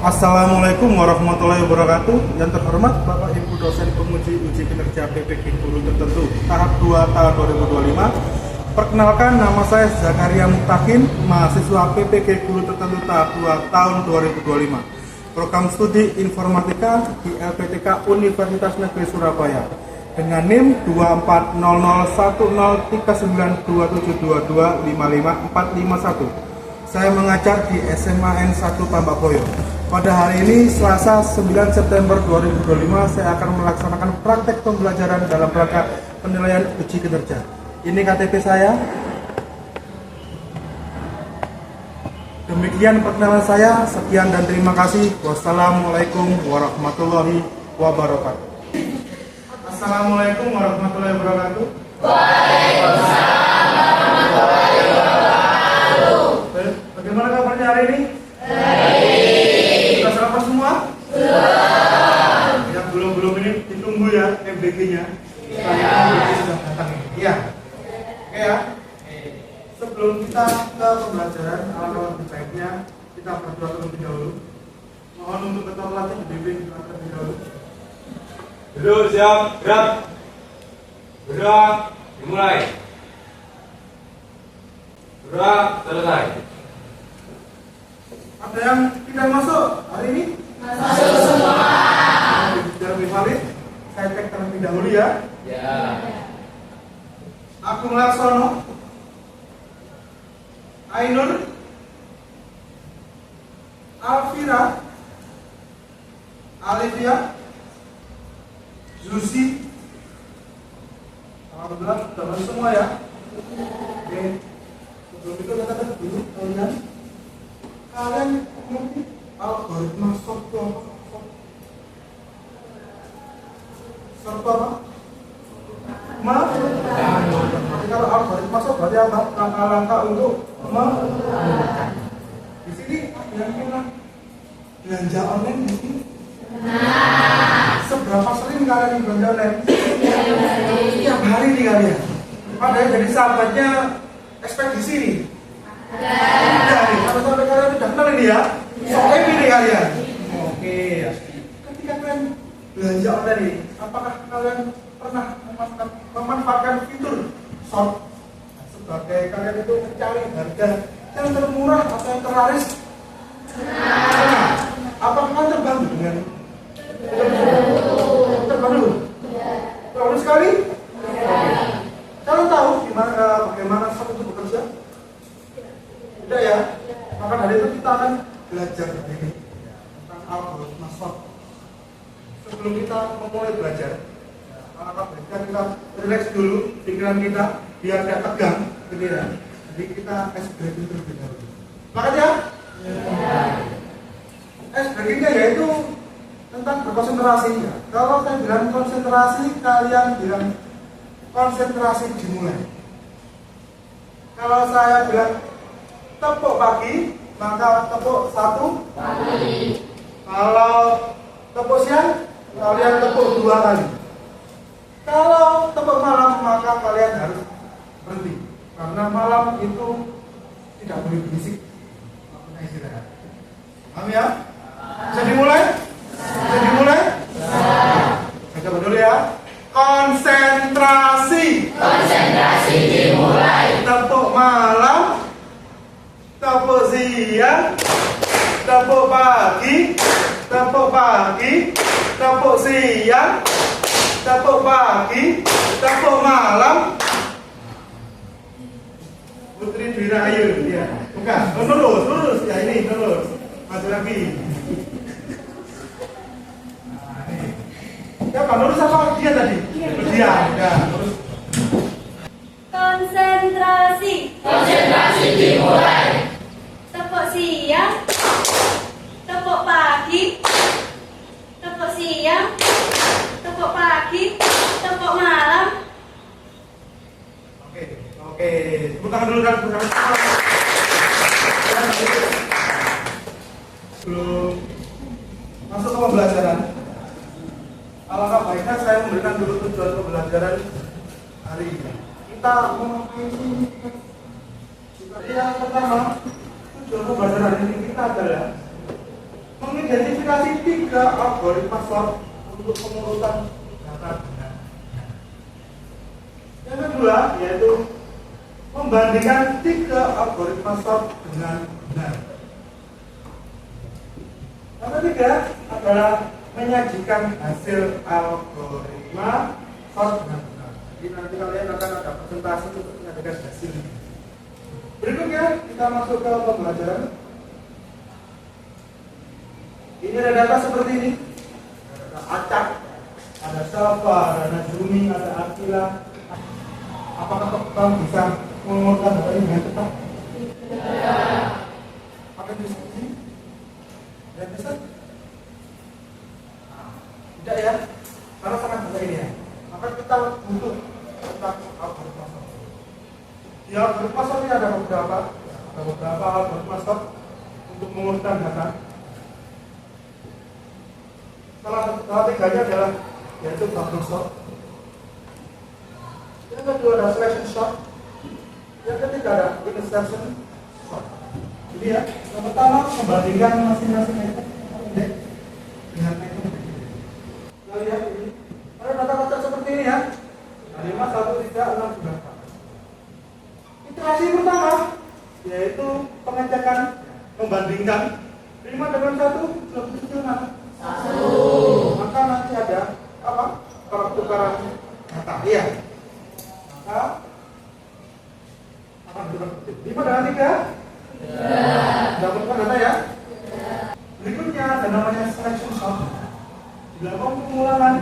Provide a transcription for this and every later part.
Assalamualaikum warahmatullahi wabarakatuh. Yang terhormat Bapak Ibu dosen penguji uji kinerja PPK guru tertentu tahap 2 tahun 2025. Perkenalkan, nama saya Zakaria Mutakin, mahasiswa PPK guru tertentu tahap 2 tahun 2025. Program studi informatika di LPTK Universitas Negeri Surabaya dengan NIM 240010392722555451. Saya mengajar di SMA N1 Tambakboyo. Pada hari ini, Selasa 9 September 2025, saya akan melaksanakan praktek pembelajaran dalam rangka penilaian uji kinerja. Ini KTP saya. Demikian perkenalan saya. Sekian dan terima kasih. Wassalamualaikum warahmatullahi wabarakatuh. Assalamualaikum warahmatullahi wabarakatuh. Waalaikumsalam warahmatullahi wabarakatuh. Bagaimana kabarnya hari ini? Baik. Sudah sarapan semua? Sudah. Yang belum ini ditunggu ya MBG-nya. Iya. Sudah datang. Iya. Oke ya. Sebelum kita ke pembelajaran, alangkah lebih baiknya kita berdoa terlebih dahulu. Mohon untuk ketua pelatih dibimbing terlebih dahulu. Duduk, siap, gerak. Gerak, dimulai. Gerak, selesai. Ada yang tidak masuk hari ini? Masuk semua. Biar lebih valid, saya cek terlebih dahulu ya. Ya. Agung Laksono, Ainur, Alvira, Alivia, Zusi. Alhamdulillah sudah masuk semua ya. Oke. Sebelum itu kita lihat dulu kalian ngerti algoritma software apa? Software apa? Kalau algoritma software berarti apa? Langkah-langkah untuk memudahkan. Di sini ada yang pernah belanja online di sini? Seberapa sering kalian belanja online? Setiap hari nih kalian. Padahal jadi sahabatnya ekspedisi nih. Udah nih, sampai kalian udah kenal ini ya. Soalnya ini kalian. Oke. Ketika kalian belanja online ini, apakah kalian pernah memanfaatkan fitur short sebagai kalian itu mencari harga yang termurah atau yang terlaris? Apakah kalian terbantu dengan terbantu? Terbantu sekali? Kalian tahu bagaimana short itu bekerja? Tidak ya? Maka dari itu kita akan belajar hari ini tentang algoritma short. Sebelum kita memulai belajar, kita relax dulu pikiran kita biar tidak tegang, gitu ya. Jadi kita ice breaking terlebih dahulu. Sepakat ya? Ice breakingnya yaitu tentang berkonsentrasi ya. Kalau saya bilang konsentrasi, kalian bilang konsentrasi dimulai. Kalau saya bilang tepuk pagi, maka tepuk satu Pagi. Kalau tepuk siang, kalian tepuk 2 kali. Kalau tepuk malam, maka kalian harus berhenti. Karena malam itu tidak boleh berisik. Makanya istirahat. Paham ya? Bisa dimulai? Bisa dimulai? Saya coba dulu ya. Konsentrasi. Konsentrasi dimulai. Tepuk malam, tepuk siang, tepuk pagi, tepuk pagi, tepuk siang, tepuk pagi, tepuk malam. Putri Dwi Rahayu, ya. Bukan, lurus, ya ini lurus. Maju lagi. Nah, ini. Siapa lurus apa dia tadi? Dia, ya, lurus. Konsentrasi. Konsentrasi dimulai. Tepuk siang, tepuk pagi, tepuk siang, tepuk pagi, tepuk malam. Oke, tepuk tangan dulu kan, tepuk tangan. Sebelum masuk ke pembelajaran, alangkah baiknya saya memberikan dulu tujuan pembelajaran hari ini. Kita mengikuti yang pertama, tujuan pembelajaran ini kita adalah mengikuti mengidentifikasi 3 algoritma sort untuk pengurutan data dengan benar. Yang kedua yaitu membandingkan 3 algoritma sort dengan benar. Yang ketiga adalah menyajikan hasil algoritma sort dengan benar. Jadi nanti kalian akan ada presentasi untuk menyajikan hasil ini. Berikutnya kita masuk ke pembelajaran. Ini ada data seperti ini. Ada acak, ada Salva, ada Najumi, ada Akila. Apakah kamu bisa mengurutkan data ini dengan tepat? Tidak. Pakai diskusi? Tidak bisa? Tidak ya? Karena sangat besar ini ya. Maka kita butuh tentang algoritma sort. Di algoritma sort ini ada beberapa algoritma sort untuk mengurutkan data. Salah tiganya adalah yaitu bubble sort. Yang kedua ada selection sort. Yang ketiga ada intersection sort. Jadi ya, yang pertama membandingkan masing-masing item dengan item. Kita lihat ini. Ada data-data seperti ini ya. 5, 1, 3, 6, 9. Iterasi pertama yaitu pengecekan, membandingkan 5 dengan 1 lebih kecil mana? 1. Maka nanti ada apa? Pertukaran data. Iya. Maka akan bertukar 5 dengan 3. Dapatkan data ya. Berikutnya ada namanya selection sort. Dilakukan pengulangan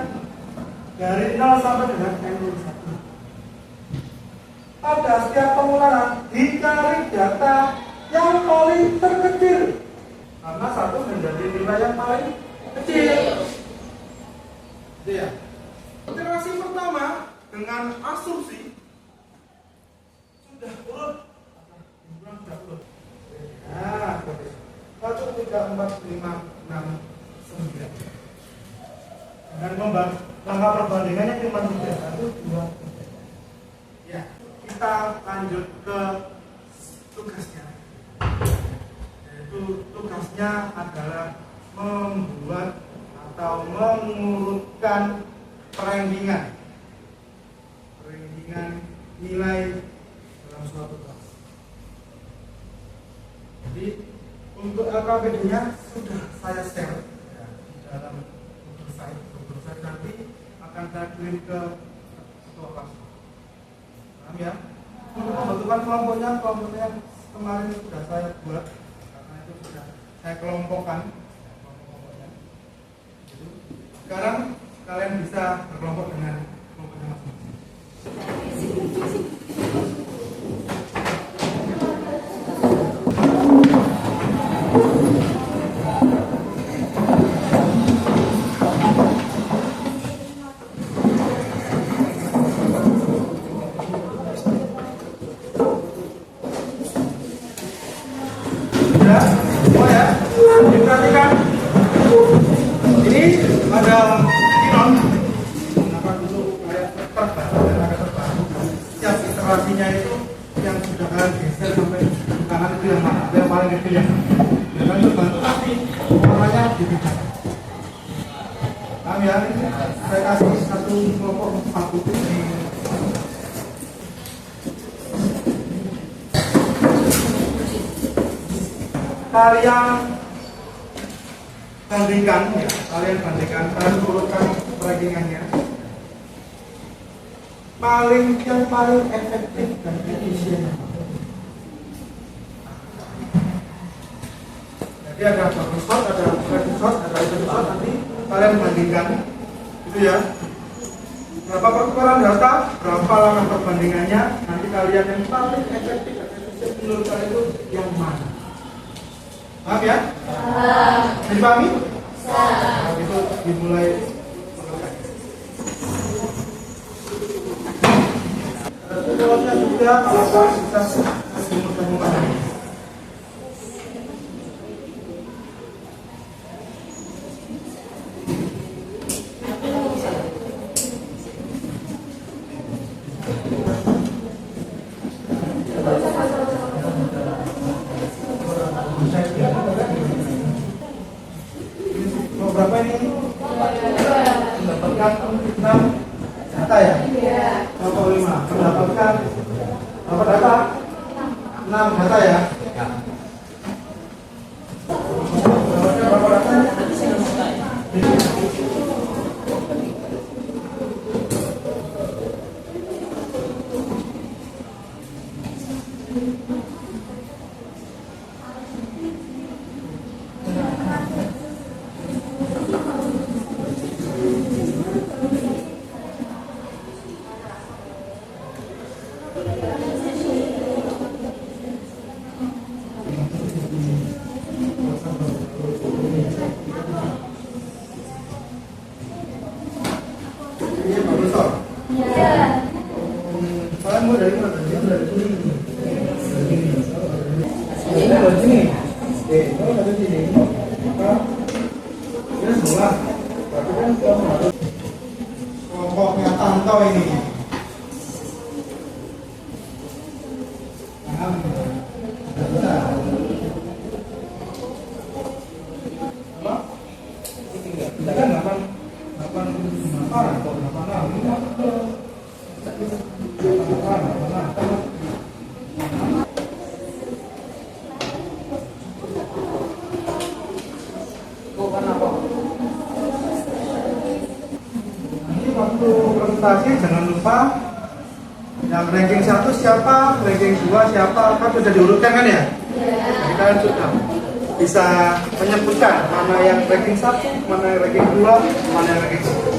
dari 0 sampai dengan N-1. Pada setiap pengulangan dicari data yang paling terkecil karena 1 menjadi nilai yang paling kecil. Jadi ya, iterasi pertama dengan asumsi sudah urut. Nah, 1, 3, 4, 5, 6, 9. Dan langkah perbandingannya cuma 3, 1, 2, 3. Ya, kita lanjut ke tugasnya. Yaitu tugasnya adalah membuat atau mengurutkan rankingan nilai dalam suatu kelas. Jadi untuk LKPD-nya sudah saya share ya, di dalam Google Site nanti akan saya kirim ke ketua kelas. Paham ya? Untuk pembentukan kelompoknya kemarin sudah saya buat karena itu sudah saya kelompokkan. Sekarang kalian bisa berkelompok dengan kelompoknya masing-masing. Ya, semua ya. Diperhatikan. Ini ada kinon. Kenapa dulu kayak terbaru dan agak terbaru. Setiap iterasinya itu yang sudah kalian geser sampai kanan itu yang mana? Yang paling kecil ya. Dengan terbaru tapi warnanya dibedakan. Paham ya? Saya kasih satu kelompok satu. Kalian bandingkan, kalian urutkan rankingannya. Yang paling efektif dan efisien. Jadi ada bubble sort, ada selection sort, ada item sort. Nanti kalian bandingkan, itu ya. Berapa pertukaran data, berapa langkah perbandingannya. Nanti kalian yang paling efektif dan efisien menurut kalian itu yang mana? Paham ya? Dipahami? Nah, itu dimulai. Tugasnya juga kalau kita mudah-mudahan. berapa ini? Mendapatkan 6 data ya? 5. Mendapatkan berapa data? 6 data ya? Mendapatkan berapa data? Ini Pak Besar. Kalian mau dari mana? Dari sini. Ini dari sini. Kalau dari sini, maka ini semula. Tapi kan kamu harus kelompoknya tantau ini. Kita kan 8 atau 86. Nanti waktu presentasi jangan lupa yang ranking 1 siapa, ranking 2 siapa, kan sudah diurutkan kan ya? Jadi kalian sudah bisa menyebutkan mana yang ranking 1, mana yang ranking 2, mana yang ranking 1.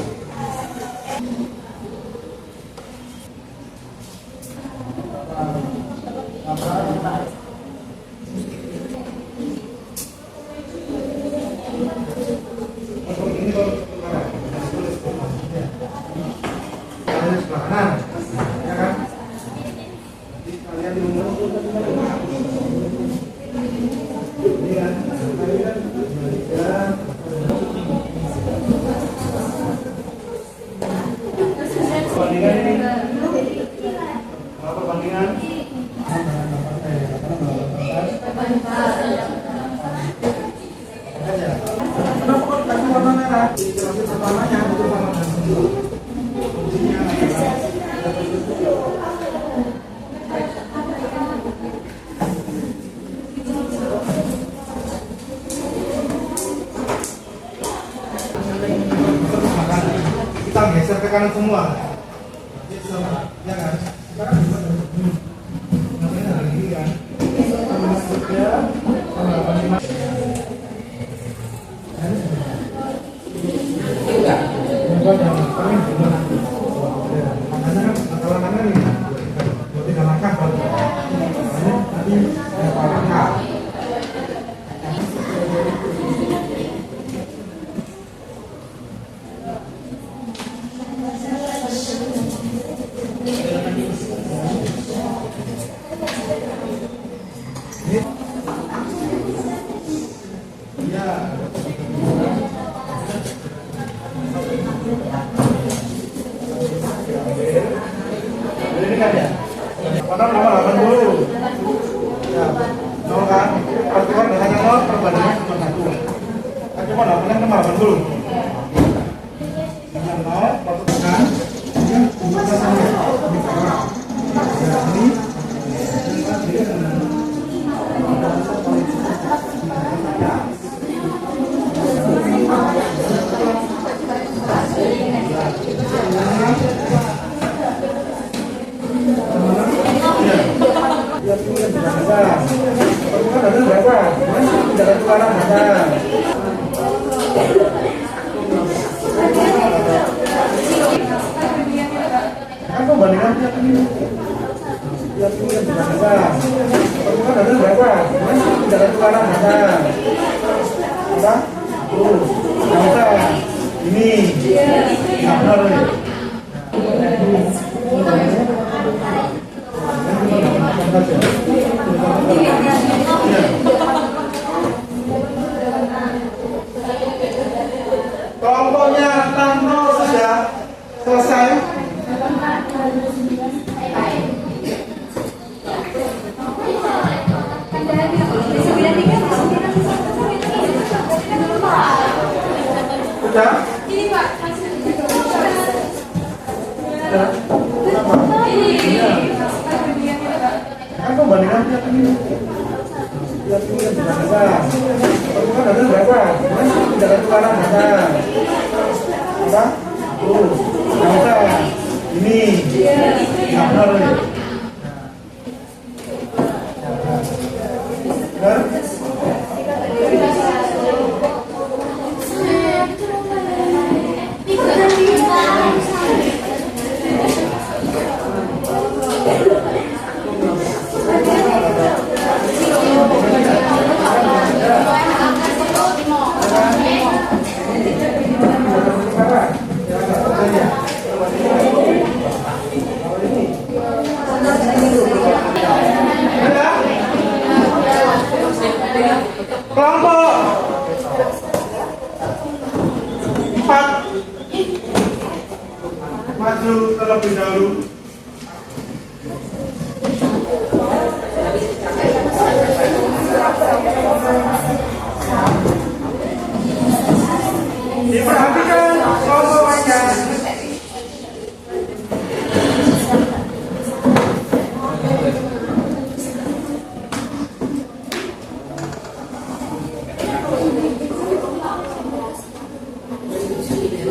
Perbandingan ini perbandingan kenapa kok kasih warna merah? Dijelasin pertamanya itu warna biru. Kuncinya kita geser ke kanan semua. Ya kan? Sekarang namanya hari ini kan. Padahal nomor 80. Ya, 0 kan? Pertemuan hanya 0, perbandingan cuma 1. Kan cuma 8 nomor 80. Dengan 0, pertemuan yang jumlahnya sama. Ya, ini kan pembandingan tiap ini kan dibandingkan pertemuan ada berapa? Tidak ada tukaran ada udah tuh ini benar nih kelompoknya Tanto sudah selesai. Sudah? Ini Pak. Sudah? Kenapa? Iya. Kan pembandingan tiap ini. Tiap ini kan dibandingkan. Perbuatan ada berapa? Tidak ada tukaran ada. Apa? Tuh. Berapa? Ini. Nggak benar ini. Benar? Kelompok 4 maju terlebih dahulu. Diperhatikan kelompok lainnya.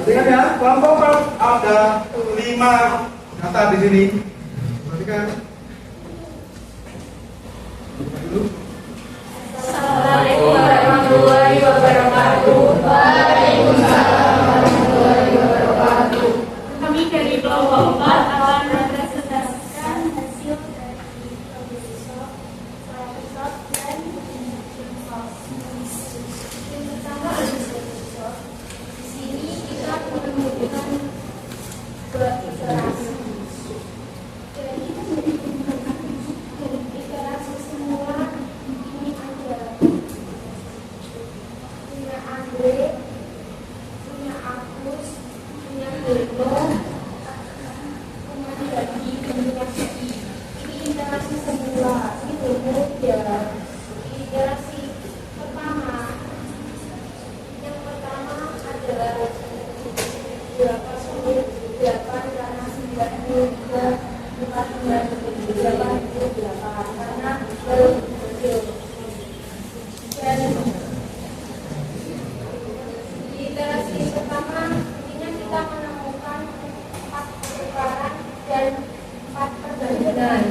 Lihat ya, kelompok 4 ada 5 kata di sini. Perhatikan. Assalamualaikum warahmatullahi wabarakatuh. Waalaikumsalam warahmatullahi wabarakatuh. Kami dari kelompok 4 akan mempresentasikan hasil dari episode dan yang pertama episode. Di sini kita menemukan dua iterasi. Iterasi semua ini ada punya Andre, punya Agus, punya Beno, punya Dadi, punya Siti. Ini iterasi semula, ini kemudian iterasi pertama. Yang pertama adalah 8 karena 92 bukan 98 karena belum betul. Dan di iterasi pertama intinya kita menemukan 4 pertukaran dan 4 perbandingan.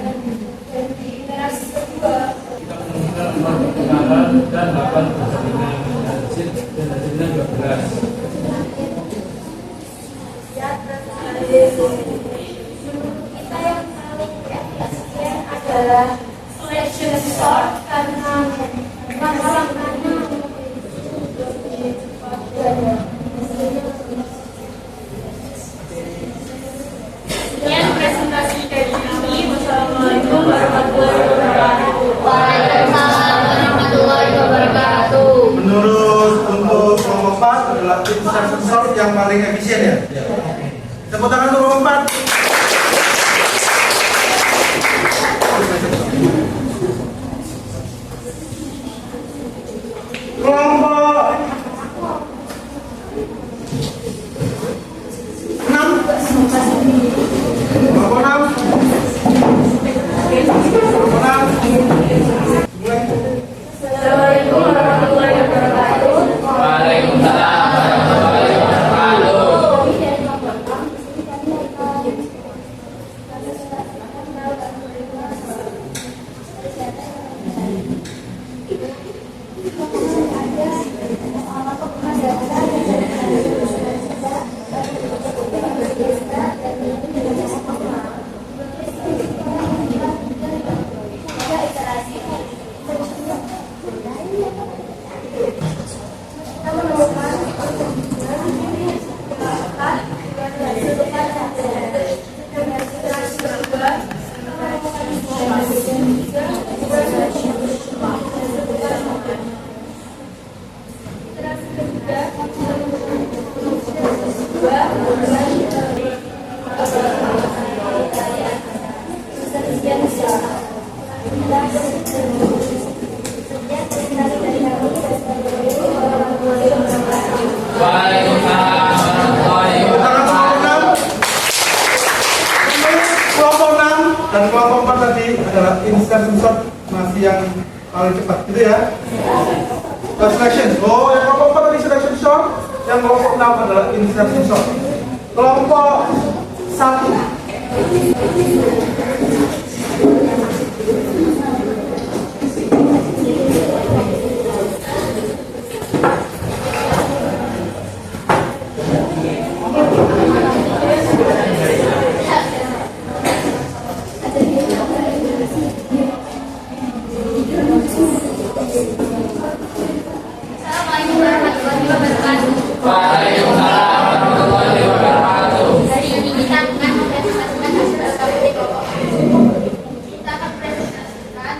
Dan di iterasi kedua Kita menemukan 4 pertukaran dan 8 perbandingan dan hasilnya 12. ya menurut kita yang paling efisien adalah selection sort karena masing-masing lebih cepat dan hasilnya lebih. Sekian presentasi dari kami. Wassalamualaikum warahmatullahi wabarakatuh. Waalaikumsalam warahmatullahi wabarakatuh. Menurut untuk kelompok 4 adalah tim selection sort yang paling efisien ya. Tepuk tangan untuk kelompok 4. Kelompok 6. Kelompok 6. Kelompok 6. Mulai. Assalamualaikum warahmatullahi wabarakatuh. Waalaikumsalam warahmatullahi wabarakatuh. Waalaikumsalam presentasi yang paling cepat, gitu ya. Selection. Oh, yang kelompok apa tadi selection shot? Yang kelompok 6 adalah insertion shot. Kelompok 1. Assalamualaikum warahmatullahi wabarakatuh. Waalaikumsalam warahmatullahi wabarakatuh. Hari ini kita akan mempresentasikan hasil LKPD kelompok. Kita akan presentasikan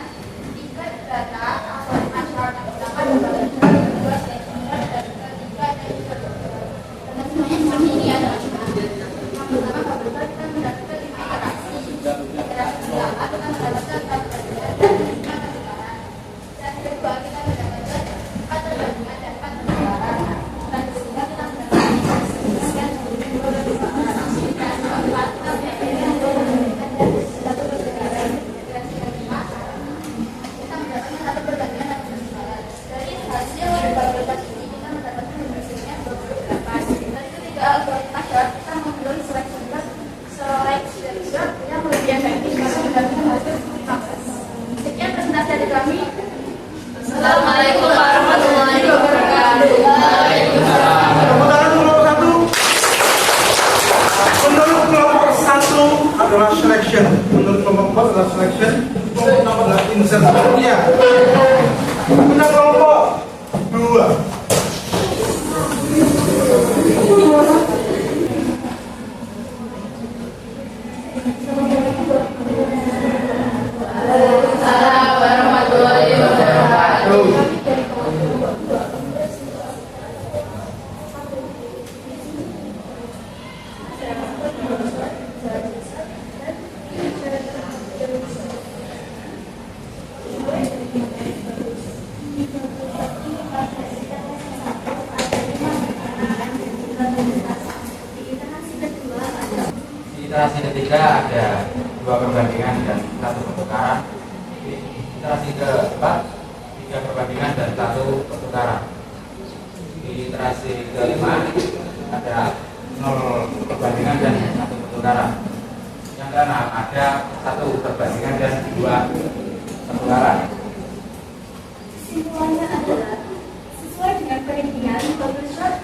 3 data awal masyarakat pertama dan kedua senior dan ketiga dan karena semuanya seperti ini ya teman-teman. Yang pertama kita mendapatkan 5 interaksi. Interaksi pertama kita mendapatkan 4 perbedaan dan 5 pertukaran. Dan kedua kita mendapatkan 4 perbandingan dan 4 pertukaran. Dan ketiga kita mendapatkan sekian 2 pertukaran. Dan keempat kita mendapatkan 2 perbandingan dan 1 pertukaran. Dan yang kelima kita mendapatkan 1 perbandingan dan 1 pertukaran. Dari hasil berbagai ini kita mendapatkan hasilnya 28. Dari ketiga algoritma syarat kita memilih selection shot yang lebih efektif karena mendapatkan hasil 15. Sekian presentasi dari kami. Assalamualaikum warahmatullahi wabarakatuh. Tepuk tangan untuk kelompok 1. Menurut kelompok 1 adalah selection. Menurut kelompok 4 adalah selection. Kelompok 6 adalah insertion. Ya. Untuk kelompok 2. Assalamualaikum warahmatullahi wabarakatuh. Di iterasi ketiga ada 2 perbandingan dan 1 pertukaran. Di iterasi keempat 3 perbandingan dan 1 pertukaran. Di iterasi kelima ada 0 perbandingan dan 1 pertukaran. Yang keenam ada 1 perbandingan dan 2 pertukaran. Kesimpulannya adalah sesuai dengan perincian bubble shot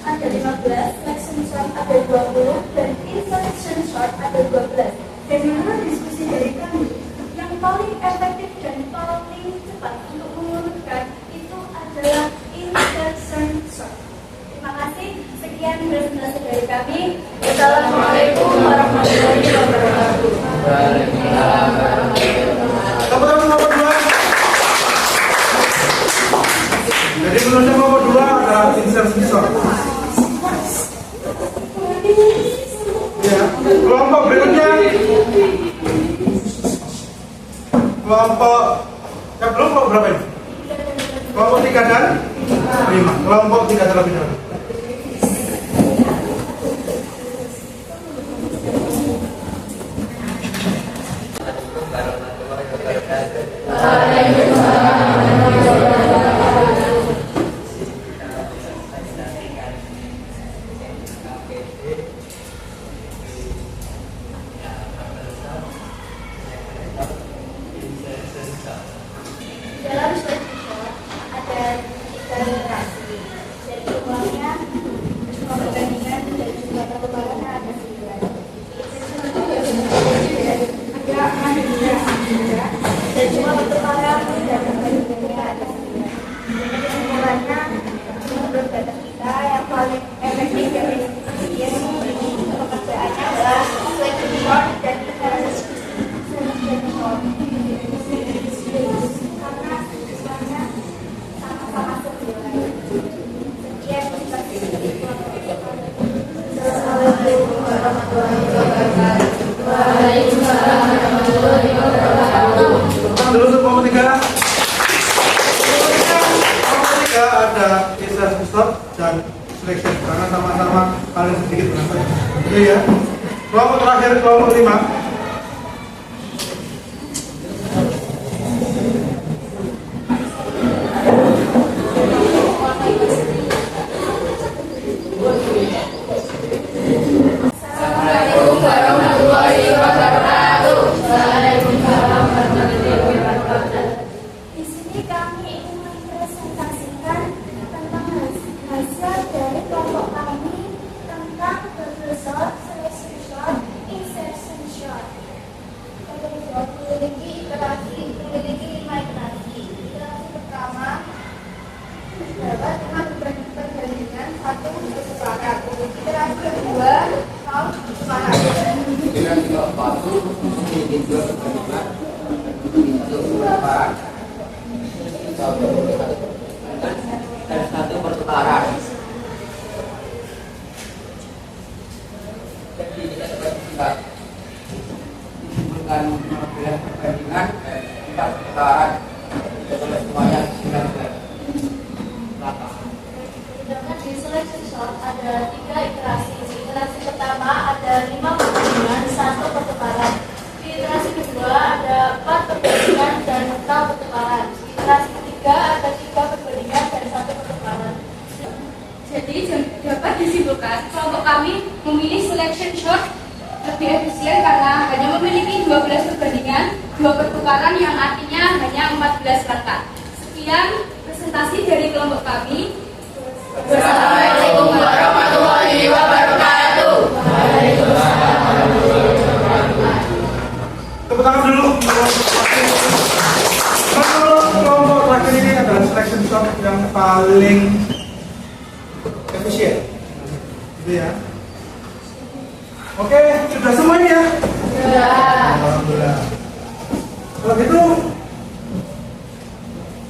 ada 15, selection shot ada 20, dan insertion shot ada 12. Dan menurut diskusi dari kami, yang paling efektif dan paling cepat untuk mengurutkan itu adalah insertion shot. Terima kasih. Sekian presentasi dari kami. Assalamualaikum warahmatullahi wabarakatuh. Waalaikumsalam warahmatullahi wabarakatuh. Tepuk tangan untuk kelompok 2. Jadi menurut kelompok 2 adalah insertion shot. Ya, kelompok berikutnya kelompok kelompok berapa ini? Kelompok 3 dan 5. Kelompok 3 terlebih dahulu. Dalam selection shot ada 3 interaksi. Dari jumlahnya 5 perbandingan dan jumlah pertukaran ada 9. Ada 6 interaksi juga dan jumlah pertukaran dan perbandingannya ada 9. Kesimpulannya menurut data kita yang paling efektif dari pekerjaannya adalah selection shot dan selection shot. Karena semuanya sama-sama sesuai. Sekian terima kasih. Assalamualaikum warahmatullahi wabarakatuh. Waalaikumsalam warahmatullahi wabarakatuh. Terus kelompok 3. Kelompok 3 ada insertion shot dan selection karena sama-sama paling sedikit berapa ya? Itu ya. Kelompok terakhir kelompok 5. Jadi kita dapat kita disimpulkan dengan perbandingan dan empat pertukaran oleh semuanya 19 rata. Sedangkan di selection shot ada 3 iterasi. Di iterasi pertama ada 5 perbandingan, 1 pertukaran. Di iterasi kedua ada 4 perbandingan dan 6 pertukaran. Di iterasi ketiga ada 3 perbandingan dan 1 pertukaran. Jadi dapat disimpulkan kelompok kami memilih selection shot lebih efisien karena hanya memiliki 12 perbandingan, 2 pertukaran yang artinya hanya 14 rata. Sekian presentasi dari kelompok kami. Wassalamualaikum warahmatullahi wabarakatuh. Tepuk tangan dulu. Menurut kelompok terakhir ini adalah selection shot yang paling efisien, gitu ya. Oke, sudah semuanya ya? Sudah. Alhamdulillah. Kalau gitu,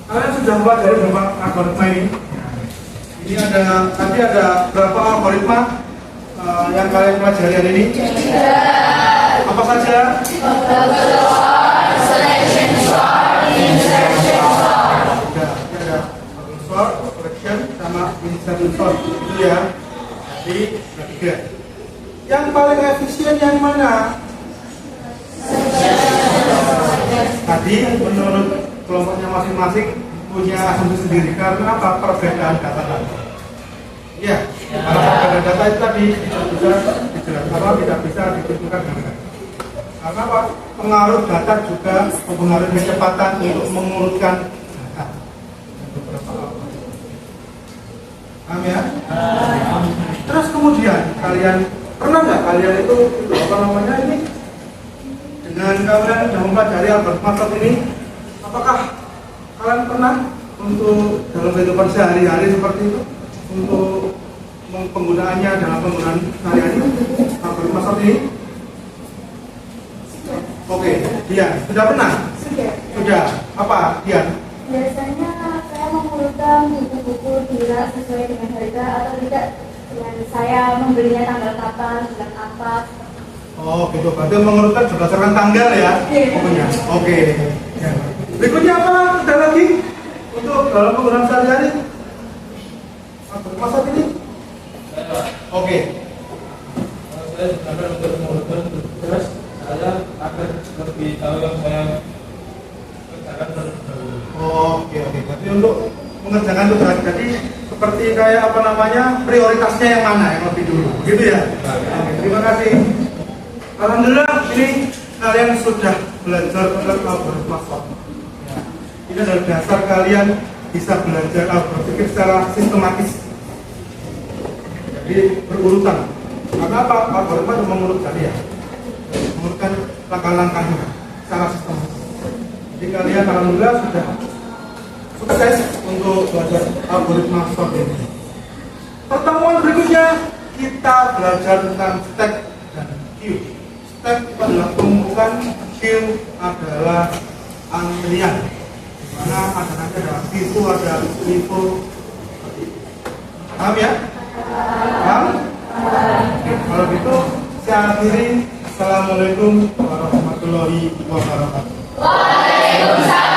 kalian sudah mempelajari berapa algoritma ini? Ini tadi ada berapa algoritma yang kalian pelajari hari ini? Apa saja? Selection shot, insertion shot. Sudah, ini ada sort, selection, sama insertion sort, itu ya. Jadi ada 3. Yang paling efisien yang mana? Tadi menurut kelompoknya masing-masing punya asumsi sendiri. Karena apa? Perbedaan data tadi. Ya, karena perbedaan data itu tadi tidak bisa dijelaskan, tidak bisa ditentukan dengan. Karena apa? Pengaruh data juga mempengaruhi kecepatan untuk mengurutkan data. Paham ya? Terus kemudian kalian pernah nggak kalian itu apa namanya ini dengan kalian sudah mempelajari algoritma seperti ini, apakah kalian pernah untuk dalam kehidupan sehari-hari seperti itu untuk penggunaannya dalam penggunaan sehari-hari algoritma seperti ini? Oke, Dian, sudah pernah? Sudah. Apa, Dian? Biasanya saya mengurutkan buku-buku tidak sesuai dengan harga atau tidak dengan saya membelinya tanggal kapan, bulan apa. Oh gitu, berarti mengurutkan berdasarkan tanggal ya? Pokoknya. Oke. Ya. Berikutnya apa? Ada lagi untuk dalam penggunaan sehari-hari? Algoritma saat ini? Oke. Saya gunakan untuk mengurutkan tugas, saya akan lebih tahu yang saya kerjakan terlebih dahulu. Oke. Berarti untuk mengerjakan tugas, jadi seperti kayak apa namanya prioritasnya yang mana yang lebih dulu, gitu ya? Oke, terima kasih. Alhamdulillah ini kalian sudah belajar tentang algoritma SWOT. Ya. Ini adalah dasar kalian bisa belajar algoritma secara sistematis. Jadi berurutan. Karena apa? Algoritma itu mengurutkan ya, mengurutkan langkah-langkahnya secara sistematis. Jadi kalian alhamdulillah sudah sukses untuk belajar algoritma SWOT ini. Pertemuan berikutnya kita belajar tentang stack dan queue. Stack adalah penumpukan, queue adalah antrian. Di mana ada nanti ada FIFO, ada LIFO. Paham ya? Paham? Kalau gitu saya akhiri. Assalamualaikum warahmatullahi wabarakatuh. Waalaikumsalam.